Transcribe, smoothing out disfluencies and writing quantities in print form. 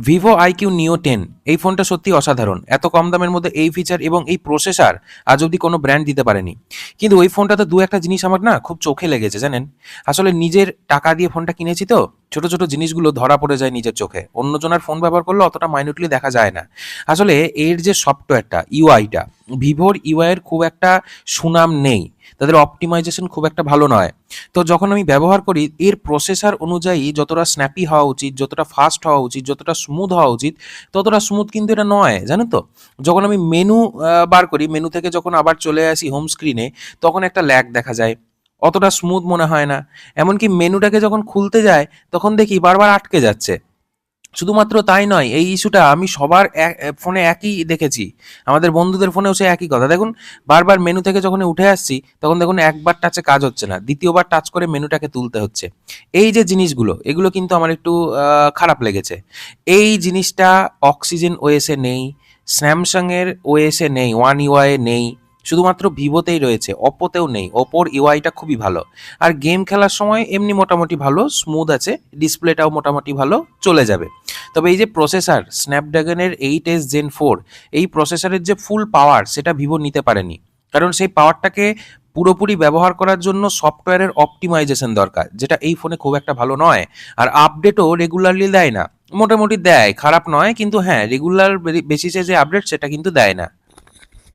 Vivo IQ নিও 10 এই ফোনটা সত্যি অসাধারণ। এত কম দামের মধ্যে এই ফিচার এবং এই প্রসেসর আজ অব্দি কোনো ব্র্যান্ড দিতে পারেনি। কিন্তু ওই ফোনটাতে দু একটা জিনিস আমার না খুব চোখে লেগেছে জানেন। আসলে নিজের টাকা দিয়ে ফোনটা কিনেছি তো, ছোট ছোট জিনিসগুলো ধরা পড়ে যায় নিজের চোখে, অন্যজনের ফোন ব্যবহার করলে অতটা মাইনুটলি দেখা যায় না। আসলে এর যে সফটওয়্যারটা, ইউআইটা, ভিভোর ইউআইয়ের খুব একটা সুনাম নেই, তাদের অপটিমাইজেশন খুব একটা ভালো নয়। তো যখন আমি ব্যবহার করি, এর প্রসেসর অনুযায়ী যতটা স্ন্যাপি হওয়া উচিত, যতটা ফাস্ট হওয়া উচিত, যতটা স্মুথ হওয়া উচিত, ততটা স্মুথ কিন্তু এটা নয়, জানেন তো। যখন আমি মেনু বার করি, মেনু থেকে যখন আবার চলে আসি হোম স্ক্রিনে, তখন একটা ল্যাগ দেখা যায়, অতটা স্মুথ মনে হয় না। এমনকি মেনুটাকে যখন খুলতে যায়, তখন দেখি বারবার আটকে যাচ্ছে। শুধুমাত্র তাই নয়, এই ইস্যুটা আমি সবার ফোনে একই দেখেছি। আমাদের বন্ধুদের ফোনেও সে একই কথা। দেখুন, বারবার মেনু থেকে যখন উঠে আসছি, তখন দেখুন একবার টাচে কাজ হচ্ছে না, দ্বিতীয়বার টাচ করে মেনুটাকে তুলতে হচ্ছে। এই যে জিনিসগুলো, এগুলো কিন্তু আমার একটু খারাপ লেগেছে। এই জিনিসটা অক্সিজেন ওএসে নেই, স্যামসাংয়ের ওএসে নেই, ওয়ান ইউআই নেই, শুধুমাত্র ভিভোতেই রয়েছে, ওপ্পোতেও নেই। ওপ্পোর ইউআইটা খুবই ভালো। আর গেম খেলার সময় এমনি মোটামুটি ভালো স্মুথ আছে, ডিসপ্লেটাও মোটামুটি ভালো চলে যাবে। তবে এই যে প্রসেসর, স্ন্যাপড্রাগনের 8s Gen 4, এই প্রসেসরের যে ফুল পাওয়ার সেটা ভিভো নিতে পারেনি। কারণ সেই পাওয়ারটাকে পুরোপুরি ব্যবহার করার জন্য সফটওয়্যারের অপটিমাইজেশন দরকার, যেটা এই ফোনে খুব একটা ভালো নয়। আর আপডেটও রেগুলারলি দেয় না। মোটামুটি দেয়, খারাপ নয়, কিন্তু হ্যাঁ রেগুলার বেসিসে যে আপডেট সেটা কিন্তু দেয় না।